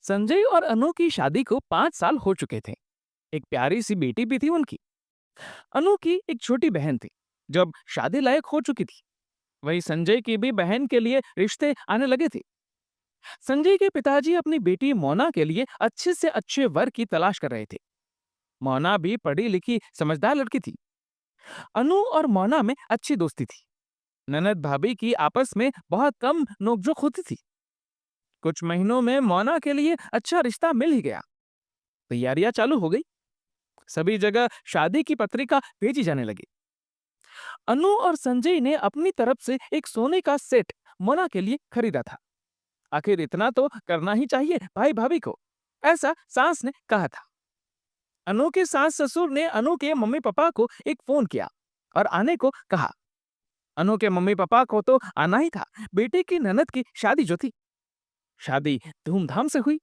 संजय और अनु की शादी को 5 साल हो चुके थे। एक प्यारी सी बेटी भी थी उनकी। अनु की एक छोटी बहन थी जो अब शादी लायक हो चुकी थी। वही संजय की भी बहन के लिए रिश्ते आने लगे थे। संजय के पिताजी अपनी बेटी मोना के लिए अच्छे से अच्छे वर की तलाश कर रहे थे। मोना भी पढ़ी लिखी समझदार लड़की थी। अनु और मोना में अच्छी दोस्ती थी। ननद भाभी की आपस में बहुत कम नोकझोंक होती थी। कुछ महीनों में मोना के लिए अच्छा रिश्ता मिल ही गया। तैयारियां चालू हो गई। सभी जगह शादी की पत्रिका भेजी जाने लगी। अनु और संजय ने अपनी तरफ से एक सोने का सेट मोना के लिए खरीदा था। आखिर इतना तो करना ही चाहिए भाई भाभी को, ऐसा सास ने कहा था। अनु के सास ससुर ने अनु के मम्मी पापा को एक फोन किया और आने को कहा। अनु के मम्मी पापा को तो आना ही था, बेटे की ननद की शादी जो थी। शादी धूमधाम से हुई।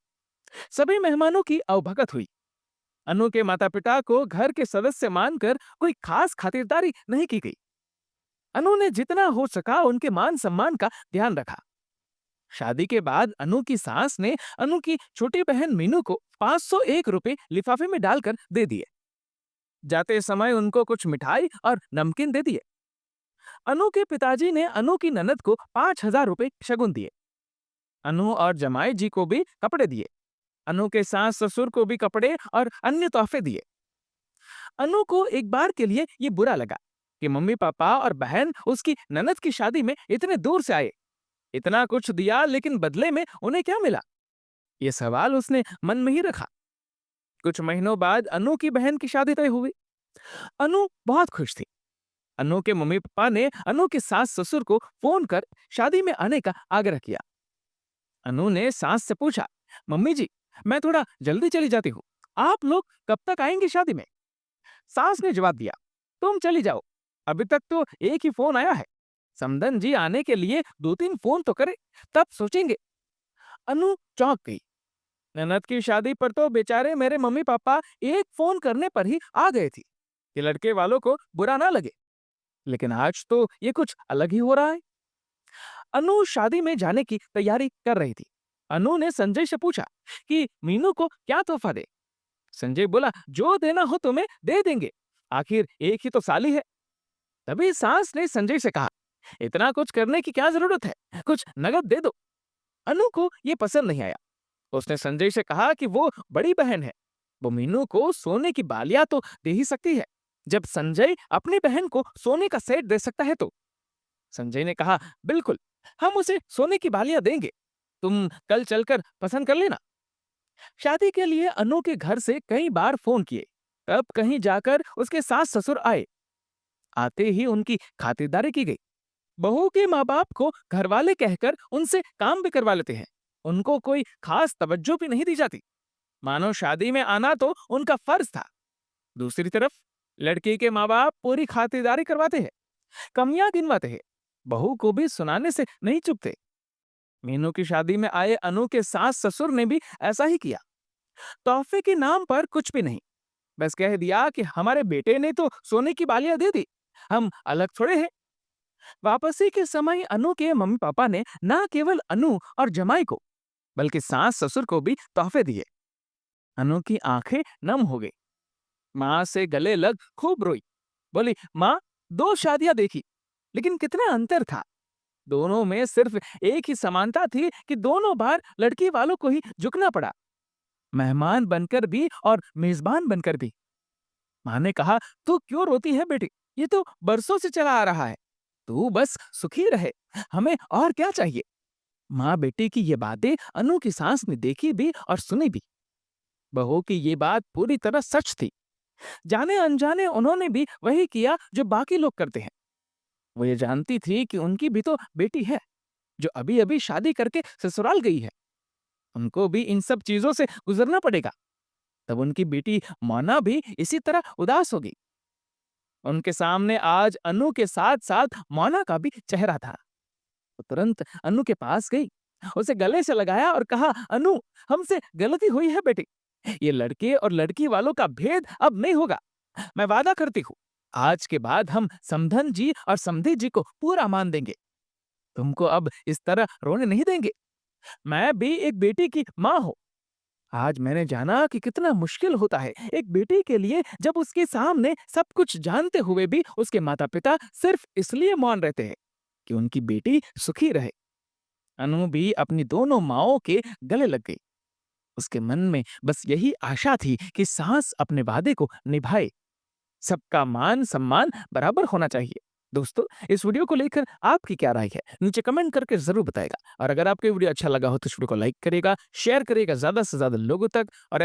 सभी मेहमानों की अवभगत हुई। अनु के माता पिता को घर के सदस्य मानकर कोई खास खातिरदारी नहीं की गई। अनु ने जितना हो सका उनके मान सम्मान का ध्यान रखा। शादी के बाद अनु की सास ने अनु की छोटी बहन मीनू को 501 रुपए लिफाफे में डालकर दे दिए। जाते समय उनको कुछ मिठाई और नमकीन दे दिए। अनु के पिताजी ने अनु की ननद को 5,000 रुपए शगुन दिए। अनु और जमाई जी को भी कपड़े दिए। अनु के सास ससुर को भी कपड़े और अन्य तोहफे दिए। अनु को एक बार के लिए ये बुरा लगा कि मम्मी पापा और बहन उसकी ननद की शादी में इतने दूर से आए। इतना कुछ दिया लेकिन बदले में उन्हें क्या मिला? ये सवाल उसने मन में ही रखा। कुछ महीनों बाद अनु की बहन की शादी तय हुई। अनु बहुत खुश थी। अनु के मम्मी पापा ने अनु के सास ससुर को फोन कर शादी में आने का आग्रह किया। अनु ने सास से पूछा, मम्मी जी, मैं थोड़ा जल्दी चली जाती हूँ, आप लोग कब तक आएंगे शादी में? सास ने जवाब दिया, तुम चली जाओ, अभी तक तो एक ही फोन आया है। समधन जी आने के लिए 2-3 फोन तो करे, तब सोचेंगे। अनु चौंक गई। ननद की शादी पर तो बेचारे मेरे मम्मी पापा एक फोन करने पर ही आ गए थे कि लड़के वालों को बुरा ना लगे। लेकिन आज तो ये कुछ अलग ही हो रहा है। अनु शादी में जाने की तैयारी कर रही थी। अनु ने संजय से पूछा कि मीनू को क्या तोहफा दे। संजय बोला, जो देना हो तुम्हें दे देंगे, आखिर एक ही तो साली है। तभी सास ने संजय से कहा, इतना कुछ करने की क्या जरूरत है, कुछ नगद दे दो। अनु को ये पसंद नहीं आया। उसने संजय से कहा कि वो बड़ी बहन है, वो मीनू को सोने की बालियां तो दे ही सकती है। जब संजय अपनी बहन को सोने का सेट दे सकता है तो। संजय ने कहा, बिल्कुल, हम उसे सोने की बालियां देंगे, तुम कल चलकर पसंद कर लेना। शादी के लिए अनु के घर से कई बार फोन किए, तब कहीं जाकर उसके सास ससुर आए। आते ही उनकी खातिरदारी की गई। बहू के माँ बाप को घरवाले कहकर उनसे काम भी करवा लेते हैं। उनको कोई खास तवज्जो भी नहीं दी जाती, मानो शादी में आना तो उनका फर्ज था। दूसरी तरफ लड़की के माँ बाप पूरी खातिरदारी करवाते हैं, कमियां गिनवाते हैं, बहू को भी सुनाने से नहीं चुकते। मीनू की शादी में आए अनु के सास ससुर ने भी ऐसा ही किया। तोहफे के नाम पर कुछ भी नहीं, बस कह दिया कि हमारे बेटे ने तो सोने की बालियां दे दी, हम अलग थोड़े हैं। वापसी के समय अनु के मम्मी पापा ने न केवल अनु और जमाई को बल्कि सास ससुर को भी तोहफे दिए। अनु की आंखें नम हो गई। माँ से गले लग खूब रोई। बोली, माँ, 2 शादियां देखी, लेकिन कितना अंतर था। दोनों में सिर्फ एक ही समानता थी कि दोनों बार लड़की वालों को ही झुकना पड़ा, मेहमान बनकर भी और मेजबान बनकर भी। माँ ने कहा, तू क्यों रोती है बेटी, ये तो बरसों से चला आ रहा है, तू बस सुखी रहे, हमें और क्या चाहिए। माँ बेटी की ये बातें अनु की सास ने देखी भी और सुनी भी। बहू की ये बात पूरी तरह सच थी। जाने अनजाने उन्होंने भी वही किया जो बाकी लोग करते हैं। वो ये जानती थी कि उनकी भी तो बेटी है जो अभी अभी शादी करके ससुराल गई है। उनको भी इन सब चीजों से गुजरना पड़ेगा। तब उनकी बेटी मोना भी इसी तरह उदास होगी। उनके सामने आज अनु के साथ साथ मोना का भी चेहरा था। वो तुरंत अनु के पास गई, उसे गले से लगाया और कहा, अनु, हमसे गलती हुई है बेटी, ये लड़के और लड़की वालों का भेद अब नहीं होगा। मैं वादा करती हूँ, आज के बाद हम समधन जी और समधी जी को पूरा मान देंगे। तुमको अब इस तरह रोने नहीं देंगे। मैं भी एक बेटी की माँ हूँ। आज मैंने जाना कि कितना मुश्किल होता है एक बेटी के लिए जब उसके सामने सब कुछ जानते हुए भी उसके माता-पिता सिर्फ इसलिए मौन रहते हैं कि उनकी बेटी सुखी रहे। अनु भी अपनी दोनों माँओं के गले लग गई। उसके मन में बस यही आशा थी कि सास अपने वादे को निभाए। सबका मान-सम्मान बराबर होना चाहिए। दोस्तों, इस वीडियो को लेकर आपकी क्या राय है? नीचे कमेंट करके ज़रूर बताइएगा और अगर आपको ये वीडियो अच्छा लगा हो तो इस वीडियो को लाइक करिएगा, शेयर करिएगा ज़्यादा से ज़्यादा लोगों तक और